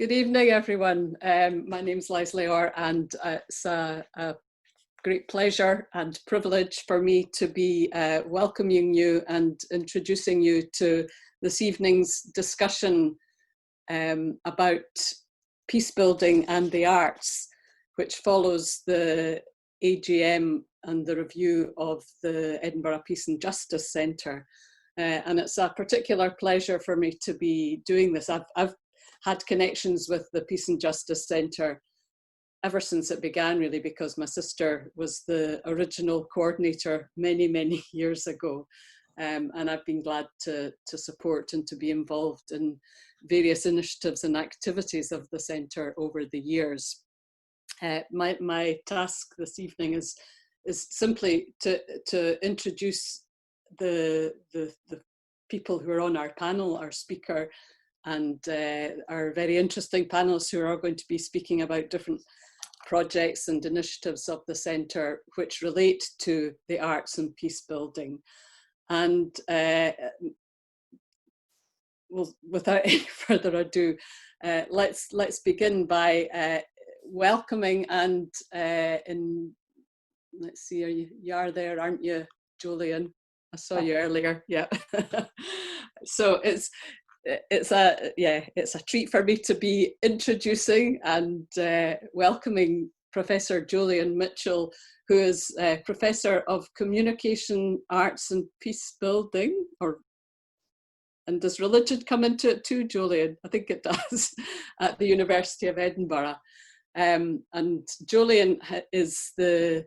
Good evening, everyone. My name's Leslie Orr, and it's a great pleasure and privilege for me to be welcoming you and introducing you to this evening's discussion about peace building and the arts, which follows the AGM and the review of the Edinburgh Peace and Justice Centre. And it's a particular pleasure for me to be doing this. I've had connections with the Peace and Justice Centre ever since it began, really, because my sister was the original coordinator many years ago. And I've been glad to support and to be involved in various initiatives and activities of the centre over the years. My task this evening is simply to introduce the people who are on our panel, our speaker, and our very interesting panelists who are all going to be speaking about different projects and initiatives of the centre which relate to the arts and peace building. And well, without any further ado, let's begin by welcoming and let's see, you are there, aren't you, Julian? I saw you earlier. Yeah. So it's a treat for me to be introducing and welcoming Professor Julian Mitchell, who is Professor of Communication, Arts and Peace Building. And does religion come into it too, Julian? I think it does, at the University of Edinburgh. And Julian is the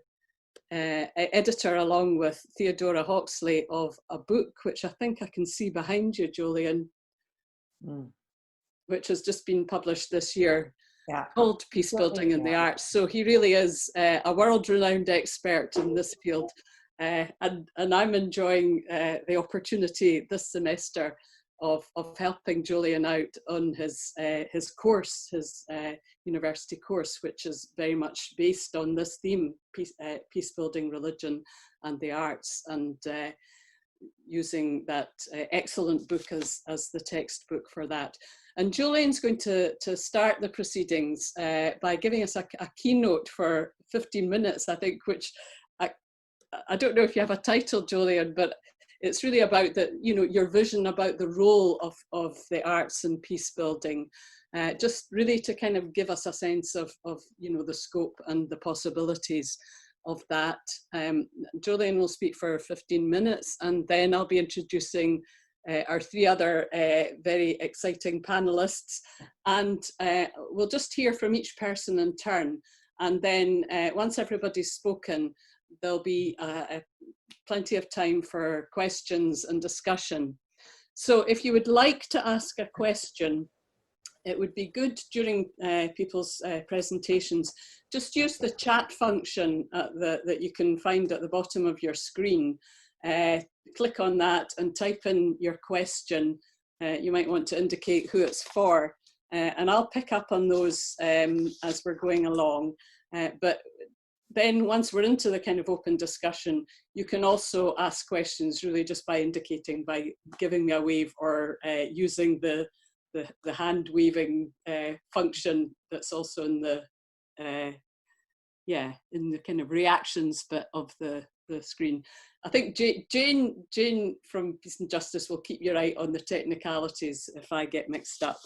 editor, along with Theodora Hawksley, of a book which I think I can see behind you, Julian, which has just been published this year, called Peacebuilding in the Arts. So he really is a world-renowned expert in this field, and I'm enjoying the opportunity this semester of helping Julian out on his course, his university course, which is very much based on this theme: peace building, religion, and the arts, and using that excellent book as the textbook for that. And Julian's going to start the proceedings by giving us a keynote for 15 minutes, I think, which I don't know if you have a title, Julian, but it's really about your vision about the role of the arts and peace building, just really to kind of give us a sense of the scope and the possibilities of that. Julian will speak for 15 minutes, and then I'll be introducing our three other very exciting panelists, and we'll just hear from each person in turn. And then once everybody's spoken, there'll be plenty of time for questions and discussion. So if you would like to ask a question, it would be good during people's presentations, just use the chat function that you can find at the bottom of your screen. Click on that and type in your question. You might want to indicate who it's for, and I'll pick up on those as we're going along. But then once we're into the kind of open discussion, you can also ask questions really just by indicating, by giving me a wave, or using the hand waving function that's also in the in the kind of reactions bit of the screen. I think Jane from Peace and Justice will keep you right on the technicalities if I get mixed up.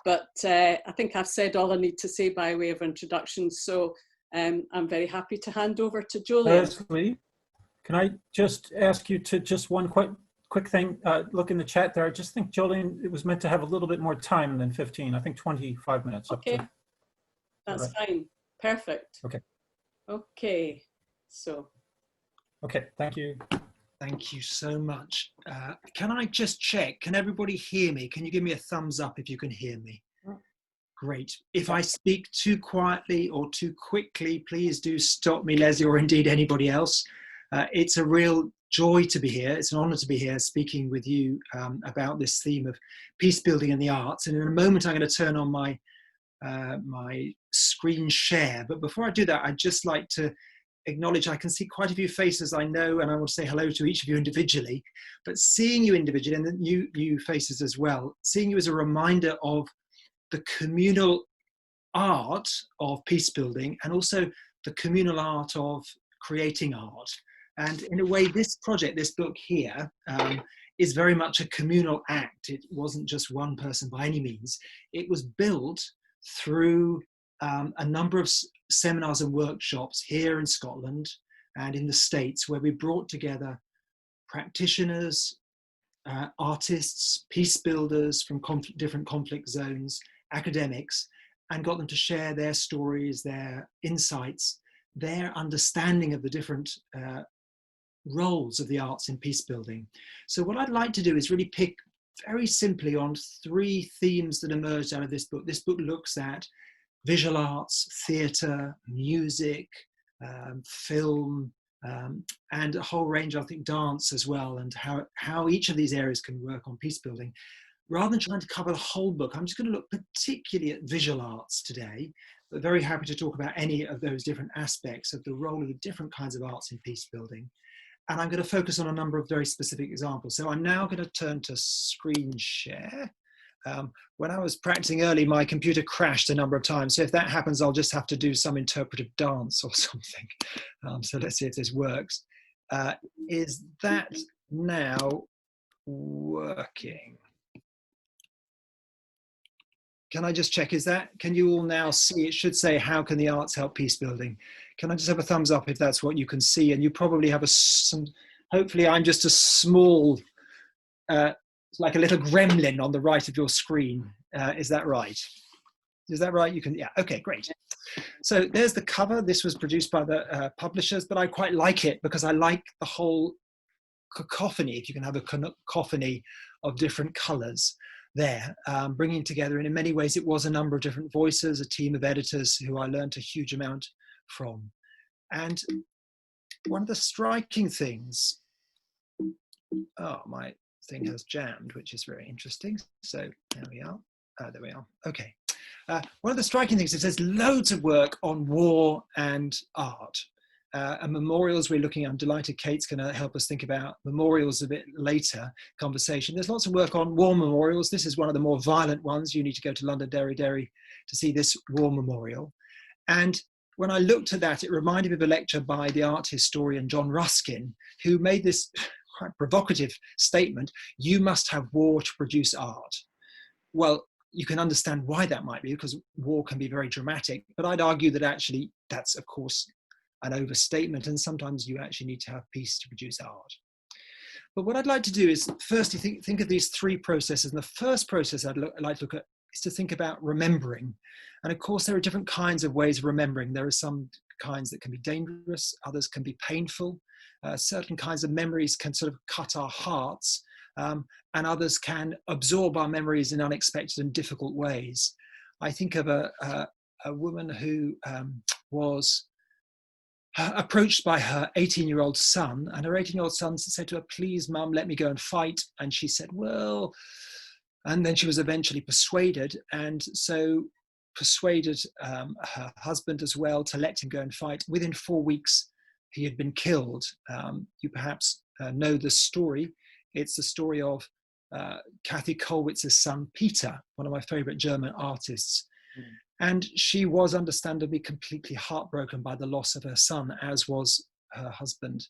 But I think I've said all I need to say by way of introduction. So I'm very happy to hand over to Julian. Leslie, can I just ask you to just one quick thing? Look in the chat there. I just think Jolyon, it was meant to have a little bit more time than 15. I think 25 minutes. Okay, that's fine. Perfect. Okay. Okay. So. Okay. Thank you. Thank you so much. Can I just check? Can everybody hear me? Can you give me a thumbs up if you can hear me? Great. If I speak too quietly or too quickly, please do stop me, Leslie, or indeed anybody else. It's a real joy to be here. It's an honor to be here speaking with you about this theme of peace building in the arts. And in a moment, I'm going to turn on my screen share. But before I do that, I'd just like to acknowledge I can see quite a few faces I know, and I want to say hello to each of you individually. But seeing you individually, and the new faces as well, seeing you as a reminder of the communal art of peace building and also the communal art of creating art. And in a way, this project, this book here, is very much a communal act. It wasn't just one person by any means. It was built through a number of seminars and workshops here in Scotland and in the States, where we brought together practitioners, artists, peace builders from different conflict zones, academics, and got them to share their stories, their insights, their understanding of the different roles of the arts in peace building. So what I'd like to do is really pick very simply on 3 themes that emerged out of this book. This book looks at visual arts, theatre, music, film, and a whole range, I think, dance as well, and how each of these areas can work on peace building. Rather than trying to cover the whole book, I'm just going to look particularly at visual arts today, but very happy to talk about any of those different aspects of the role of the different kinds of arts in peace building. And I'm going to focus on a number of very specific examples. So I'm now going to turn to screen share. When I was practicing early, my computer crashed a number of times. So if that happens, I'll just have to do some interpretive dance or something. So let's see if this works. Is that now working? Can I just check, can you all now see? It should say, how can the arts help peace building? Can I just have a thumbs up if that's what you can see? And you probably have hopefully I'm just a small, like a little gremlin on the right of your screen. Is that right? Is that right? You can, yeah, okay, great. So there's the cover. This was produced by the publishers, but I quite like it because I like the whole cacophony, if you can have a cacophony of different colors there, bringing together, and in many ways it was a number of different voices, a team of editors who I learned a huge amount from. And one of the striking things, oh, my thing has jammed, which is very interesting. So there we are. There we are. Okay. One of the striking things is there's loads of work on war and art. And memorials we're looking at. I'm delighted Kate's going to help us think about memorials a bit later conversation. There's lots of work on war memorials. This is one of the more violent ones. You need to go to Londonderry to see this war memorial. And when I looked at that, it reminded me of a lecture by the art historian John Ruskin, who made this quite provocative statement: you must have war to produce art. Well, you can understand why that might be, because war can be very dramatic, but I'd argue that actually that's, of course, an overstatement, and sometimes you actually need to have peace to produce art. But what I'd like to do is firstly think of these 3 processes, and the first process I'd like to look at is to think about remembering. And of course, there are different kinds of ways of remembering. There are some kinds that can be dangerous, others can be painful. Certain kinds of memories can sort of cut our hearts, and others can absorb our memories in unexpected and difficult ways. I think of a woman who was approached by her 18-year-old son, and her 18-year-old son said to her, "Please, Mum, let me go and fight." And she said, "Well," and then she was eventually persuaded, and so persuaded her husband as well to let him go and fight. Within 4 weeks, he had been killed. You perhaps know the story. It's the story of Kathy Kollwitz's son, Peter, one of my favorite German artists. And she was understandably completely heartbroken by the loss of her son, as was her husband.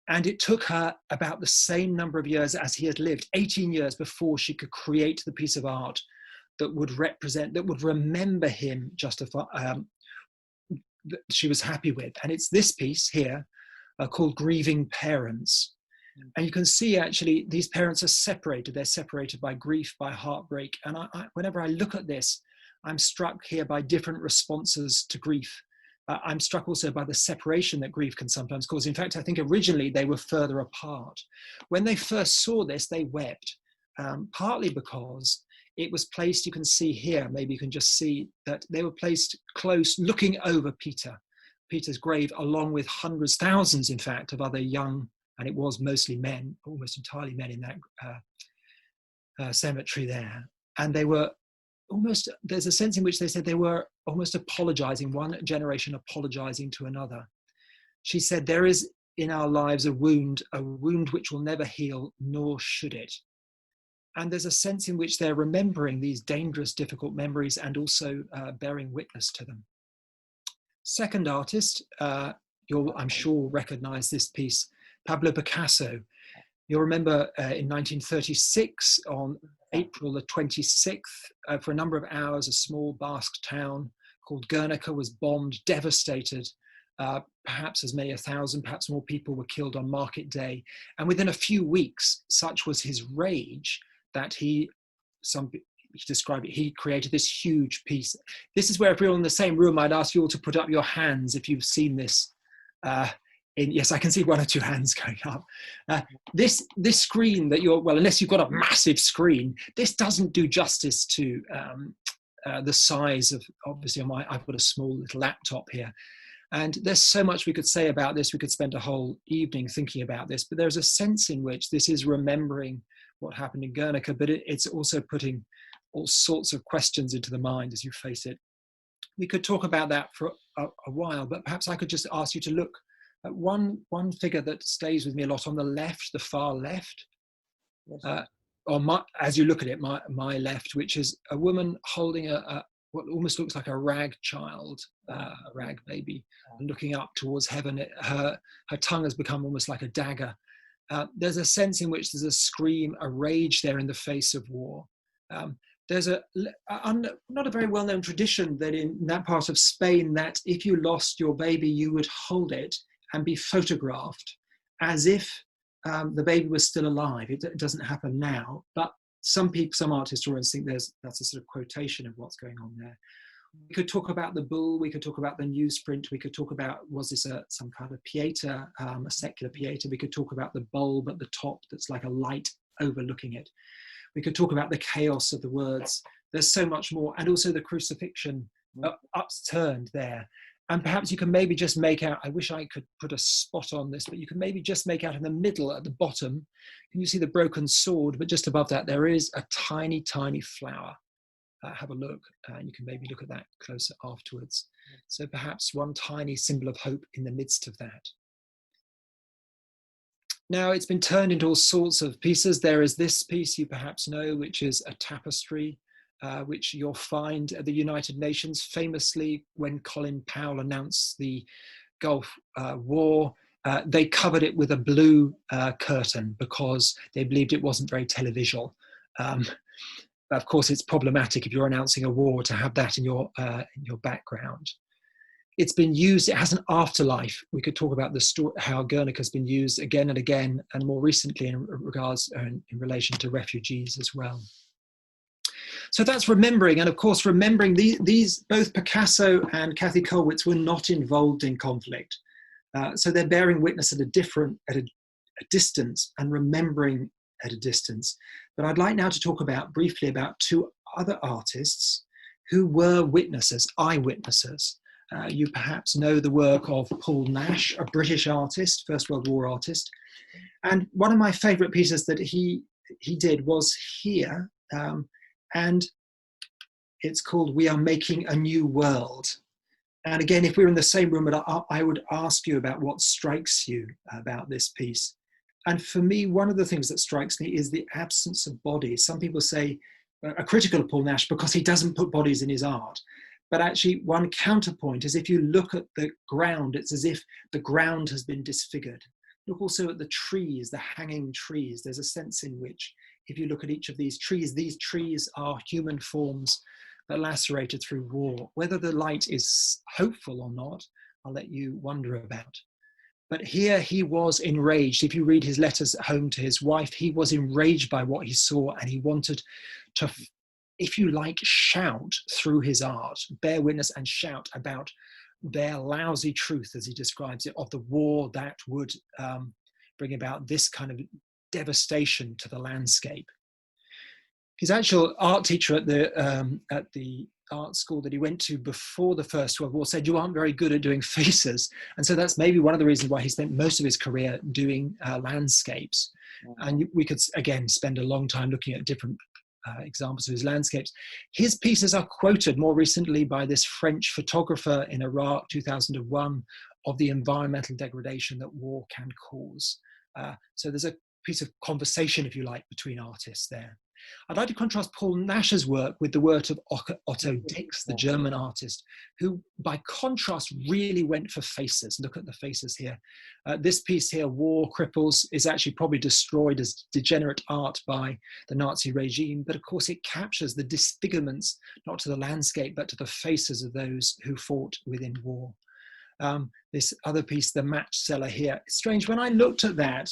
And it took her about the same number of years as he had lived, 18 years before she could create the piece of art that would represent, that would remember him, that she was happy with. And it's this piece here called Grieving Parents. And you can see actually these parents are separated. They're separated by grief, by heartbreak. And whenever I look at this, I'm struck here by different responses to grief. I'm struck also by the separation that grief can sometimes cause. In fact, I think originally they were further apart. When they first saw this, they wept, partly because it was placed, you can see here, maybe you can just see that they were placed close, looking over Peter's grave, along with hundreds, thousands, in fact, of other young, and it was mostly men, almost entirely men in that cemetery there. And they were almost, there's a sense in which they said they were almost apologizing, one generation apologizing to another. She said, "There is in our lives a wound which will never heal, nor should it. And there's a sense in which they're remembering these dangerous, difficult memories and also bearing witness to them. Second artist, you'll, I'm sure, recognize this piece, Pablo Picasso. You'll remember in 1936, on April the 26th, for a number of hours, a small Basque town called Guernica was bombed, devastated. Perhaps as many as 1,000, perhaps more people were killed on market day. And within a few weeks, such was his rage that he described it, he created this huge piece. This is where, if you're in the same room, I'd ask you all to put up your hands if you've seen this. Yes, I can see one or two hands going up. This screen that you're, well, unless you've got a massive screen, this doesn't do justice to the size of, obviously I've got a small little laptop here. And there's so much we could say about this. We could spend a whole evening thinking about this, but there's a sense in which this is remembering what happened in Guernica, but it's also putting all sorts of questions into the mind as you face it. We could talk about that for a while, but perhaps I could just ask you to look at one figure that stays with me a lot on the left, the far left, as you look at it, my left, which is a woman holding what almost looks like a rag child, a rag baby, looking up towards heaven. Her tongue has become almost like a dagger. There's a sense in which there's a scream, a rage there in the face of war. There's not a very well-known tradition that in that part of Spain, that if you lost your baby, you would hold it and be photographed as if the baby was still alive. It doesn't happen now, but some art historians think that's a sort of quotation of what's going on there. We could talk about the bull, we could talk about the newsprint, we could talk about, was this some kind of pieta, a secular pieta? We could talk about the bulb at the top that's like a light overlooking it. We could talk about the chaos of the words. There's so much more, and also the crucifixion upturned there. And perhaps you can maybe just make out, I wish I could put a spot on this, but you can maybe just make out in the middle at the bottom, can you see the broken sword? But just above that, there is a tiny, tiny flower. Have a look, and you can maybe look at that closer afterwards. So perhaps one tiny symbol of hope in the midst of that. Now it's been turned into all sorts of pieces. There is this piece you perhaps know, which is a tapestry, which you'll find at the United Nations. Famously, when Colin Powell announced the Gulf War, they covered it with a blue curtain because they believed it wasn't very televisual. Of course, it's problematic if you're announcing a war to have that in your background. It's been used, it has an afterlife. We could talk about the story, how Guernica has been used again and again, and more recently in relation to refugees as well. So that's remembering, and of course remembering these both Picasso and Kathy Kollwitz were not involved in conflict. So they're bearing witness at a distance and remembering at a distance. But I'd like now to talk briefly about two other artists who were witnesses, eyewitnesses. You perhaps know the work of Paul Nash, a British artist, First World War artist. And one of my favorite pieces that he did was here, and it's called We Are Making a New World. And again, if we were in the same room, I would ask you about what strikes you about this piece. And for me, one of the things that strikes me is the absence of bodies. Some people say, are critical of Paul Nash because he doesn't put bodies in his art. But actually, one counterpoint is if you look at the ground, it's as if the ground has been disfigured. Look also at the trees, the hanging trees. There's a sense in which, if you look at each of these trees are human forms that lacerated through war. Whether the light is hopeful or not, I'll let you wonder about. But here he was enraged. If you read his letters at home to his wife, he was enraged by what he saw, and he wanted to, if you like, shout through his art, bear witness and shout about their lousy truth, as he describes it, of the war that would bring about this kind of devastation to the landscape. His actual art teacher at the art school that he went to before the First World War said, "You aren't very good at doing faces." And so that's maybe one of the reasons why he spent most of his career doing landscapes. And we could, again, spend a long time looking at different examples of his landscapes. His pieces are quoted more recently by this French photographer in Iraq, 2001, of the environmental degradation that war can cause. So there's a piece of conversation, if you like, between artists there. I'd like to contrast Paul Nash's work with the work of Otto Dix, the German artist, who by contrast really went for faces. Look at the faces here. This piece here, War Cripples, is actually probably destroyed as degenerate art by the Nazi regime, but of course it captures the disfigurements, not to the landscape, but to the faces of those who fought within war. This other piece, The Match Seller here. It's strange, when I looked at that,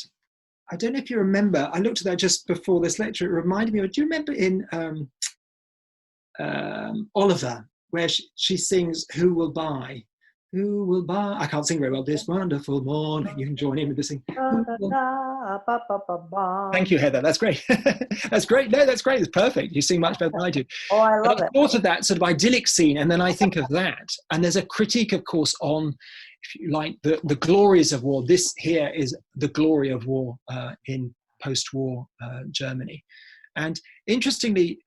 I don't know if you remember, I looked at that just before this lecture, it reminded me of, do you remember in Oliver, where she sings, Who Will Buy? Who will buy? I can't sing very well. This wonderful morning. You can join in with this thing. Thank you, Heather. That's great. That's great. No, that's great. It's perfect. You sing much better than I do. Oh, I love it. I thought of that sort of idyllic scene, and then I think of that. And there's a critique, of course, on, if you like, the glories of war. This here is the glory of war in post-war Germany. And interestingly,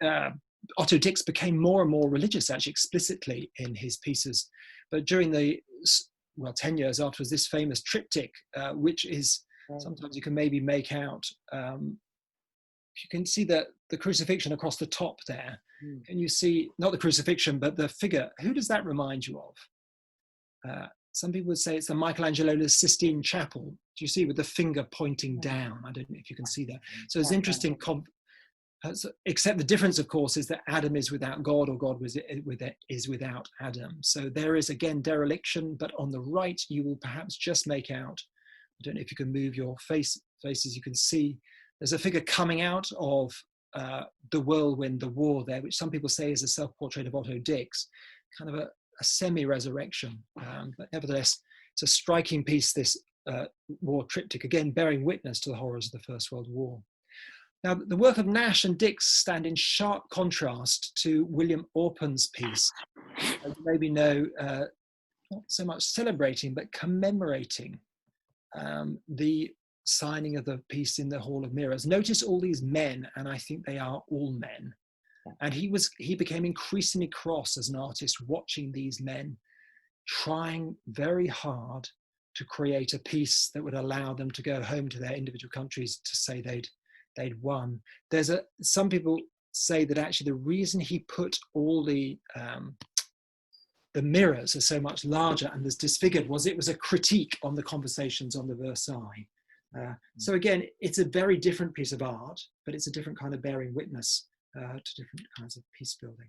Otto Dix became more and more religious, actually explicitly in his pieces. But during the, 10 years afterwards, this famous triptych, which is, sometimes you can maybe make out, you can see the crucifixion across the top there. And you see, not the crucifixion, but the figure. Who does that remind you of? Some people would say it's the Michelangelo, the Sistine Chapel. Do you see with the finger pointing down? I don't know if you can see that. So it's interesting, except the difference, of course, is that Adam is without God, or God is without Adam. So there is, again, dereliction, but on the right, you will perhaps just make out, I don't know if you can move your faces, you can see there's a figure coming out of the whirlwind, the war there, which some people say is a self-portrait of Otto Dix, kind of a semi-resurrection. But nevertheless, it's a striking piece, this war triptych, again, bearing witness to the horrors of the First World War. Now, the work of Nash and Dix stand in sharp contrast to William Orpen's piece, as you maybe know, not so much celebrating, but commemorating the signing of the peace in the Hall of Mirrors. Notice all these men, and I think they are all men. And he became increasingly cross as an artist, watching these men trying very hard to create a peace that would allow them to go home to their individual countries to say they'd won. Some people say that actually the reason he put all the mirrors are so much larger and as disfigured was it was a critique on the conversations on the Versailles. So again, it's a very different piece of art, but it's a different kind of bearing witness to different kinds of peace building.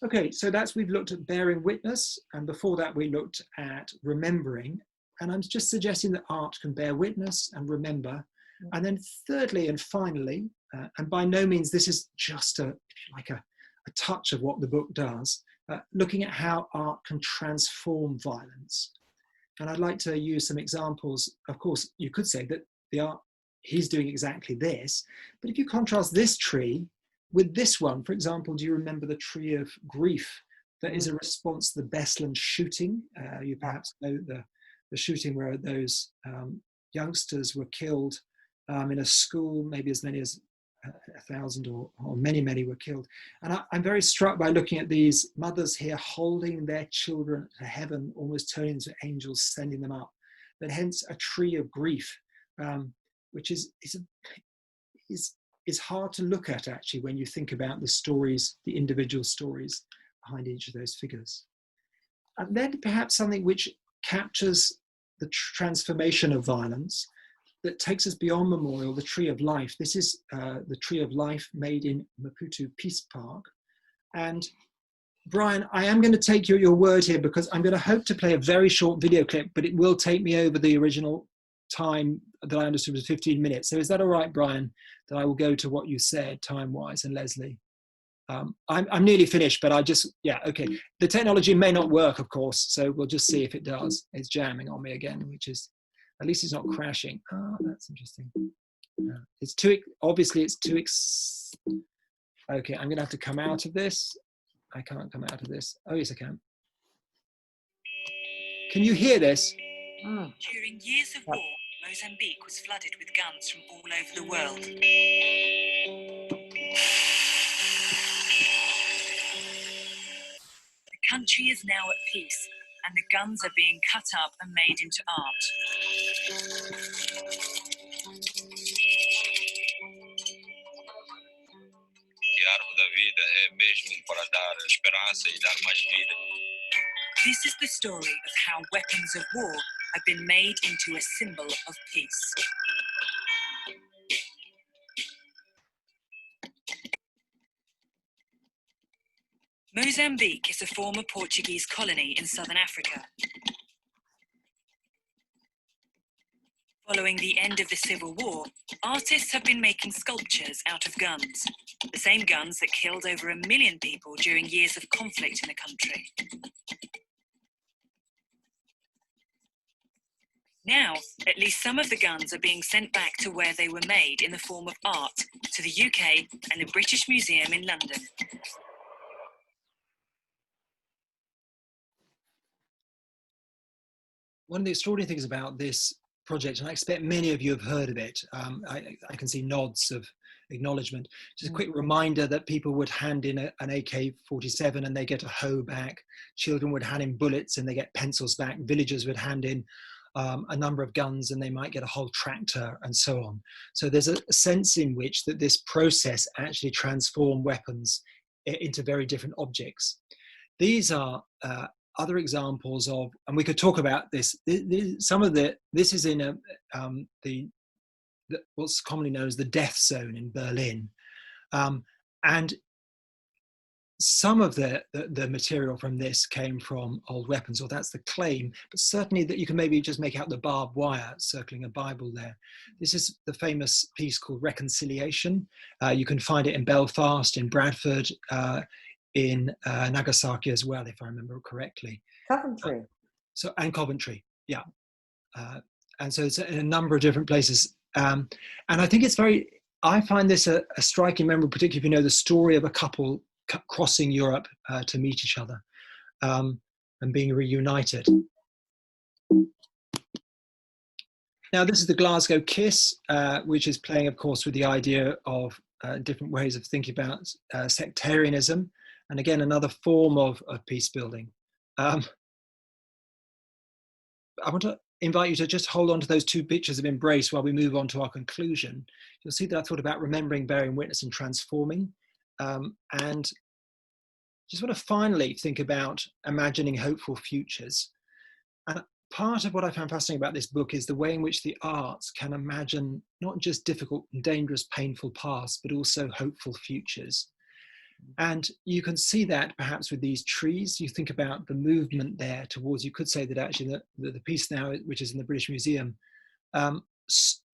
Okay, so we've looked at bearing witness, and before that we looked at remembering, and I'm just suggesting that art can bear witness and remember. And then thirdly and finally, and by no means this is just a touch of what the book does, looking at how art can transform violence. And I'd like to use some examples. Of course, you could say that the art, he's doing exactly this, but if you contrast this tree with this one, for example, do you remember the tree of grief? That is a response to the Beslan shooting. You perhaps know the shooting where those youngsters were killed in a school, maybe as many as 1,000 or many were killed. And I'm very struck by looking at these mothers here holding their children to heaven, almost turning into angels, sending them up. But hence a tree of grief, which is hard to look at actually when you think about the stories, the individual stories behind each of those figures. And then perhaps something which captures the transformation of violence, that takes us beyond memorial, the Tree of Life. This is the Tree of Life made in Maputo Peace Park. And Brian, I am going to take your word here because I'm going to hope to play a very short video clip, but it will take me over the original time that I understood was 15 minutes. So is that all right, Brian, that I will go to what you said time-wise, and Leslie? I'm nearly finished, but okay. The technology may not work, of course, so we'll just see if it does. It's jamming on me again, which is, at least it's not crashing. Oh, that's interesting. It's too, obviously it's too, okay, I'm gonna have to come out of this. I can't come out of this. Oh, yes, I can. Can you hear this? During years of war, Mozambique was flooded with guns from all over the world. The country is now at peace, and the guns are being cut up and made into art. This is the story of how weapons of war have been made into a symbol of peace. Mozambique is a former Portuguese colony in southern Africa. Following the end of the Civil War, artists have been making sculptures out of guns, the same guns that killed over 1 million people during years of conflict in the country. Now, at least some of the guns are being sent back to where they were made in the form of art, to the UK and the British Museum in London. One of the extraordinary things about this project, and I expect many of you have heard of it, I can see nods of acknowledgement. Just a quick reminder that people would hand in an AK-47 and they get a hoe back. Children would hand in bullets and they get pencils back. Villagers would hand in a number of guns and they might get a whole tractor and so on. So there's a sense in which that this process actually transformed weapons into very different objects. These are other examples of, and we could talk about this. This is in what's commonly known as the death zone in Berlin, and some of the material from this came from old weapons, or that's the claim. But certainly that you can maybe just make out the barbed wire circling a Bible there. This is the famous piece called Reconciliation. You can find it in Belfast, in Bradford, in Nagasaki as well, if I remember correctly. Coventry. And Coventry, yeah. And so it's in a number of different places. And I think it's I find this a striking memory, particularly if you know the story of a couple crossing Europe to meet each other and being reunited. Now, this is the Glasgow Kiss, which is playing, of course, with the idea of different ways of thinking about sectarianism. And again, another form of peace building. I want to invite you to just hold on to those two pictures of embrace while we move on to our conclusion. You'll see that I thought about remembering, bearing witness, and transforming. And just want to finally think about imagining hopeful futures. And part of what I found fascinating about this book is the way in which the arts can imagine not just difficult and dangerous, painful pasts, but also hopeful futures. And you can see that perhaps with these trees. You think about the movement there towards, you could say that actually the piece now, which is in the British Museum,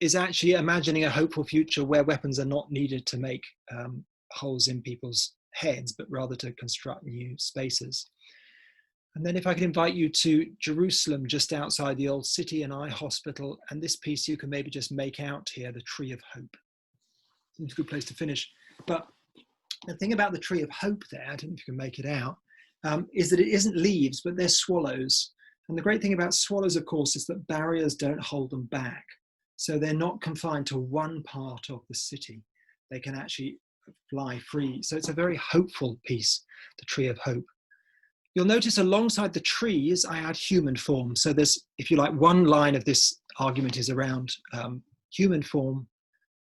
is actually imagining a hopeful future where weapons are not needed to make holes in people's heads, but rather to construct new spaces. And then if I could invite you to Jerusalem, just outside the old City and Eye Hospital, and this piece you can maybe just make out here, the Tree of Hope. It's a good place to finish. But the thing about the Tree of Hope there, I don't know if you can make it out, is that it isn't leaves, but they're swallows. And the great thing about swallows, of course, is that barriers don't hold them back. So they're not confined to one part of the city. They can actually fly free. So it's a very hopeful piece, the Tree of Hope. You'll notice alongside the trees, I add human form. So there's, if you like, one line of this argument is around human form,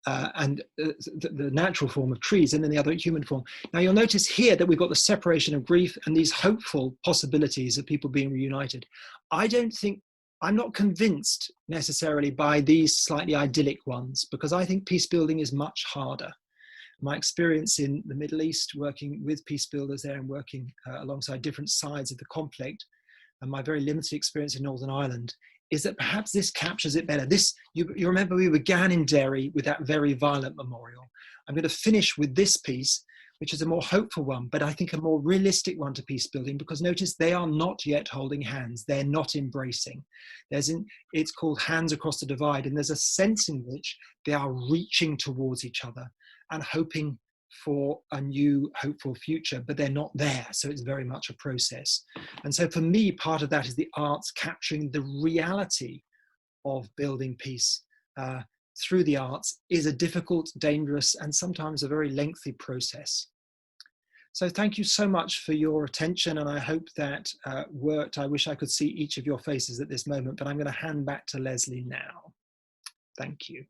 and the natural form of trees, and then the other human form. Now you'll notice here that we've got the separation of grief and these hopeful possibilities of people being reunited. I'm not convinced necessarily by these slightly idyllic ones, because I think peace building is much harder. My experience in the Middle East, working with peace builders there and working alongside different sides of the conflict, and my very limited experience in Northern Ireland, is that perhaps this captures it better. You remember we began in Derry with that very violent memorial. I'm going to finish with this piece, which is a more hopeful one, but I think a more realistic one to peace building, because notice they are not yet holding hands. They're not embracing. It's called Hands Across the Divide, and there's a sense in which they are reaching towards each other and hoping for a new hopeful future, but they're not there. So it's very much a process. And so for me, part of that is the arts capturing the reality of building peace through the arts is a difficult, dangerous, and sometimes a very lengthy process. So thank you so much for your attention, and I hope that worked. I wish I could see each of your faces at this moment, but I'm going to hand back to Leslie now. Thank you.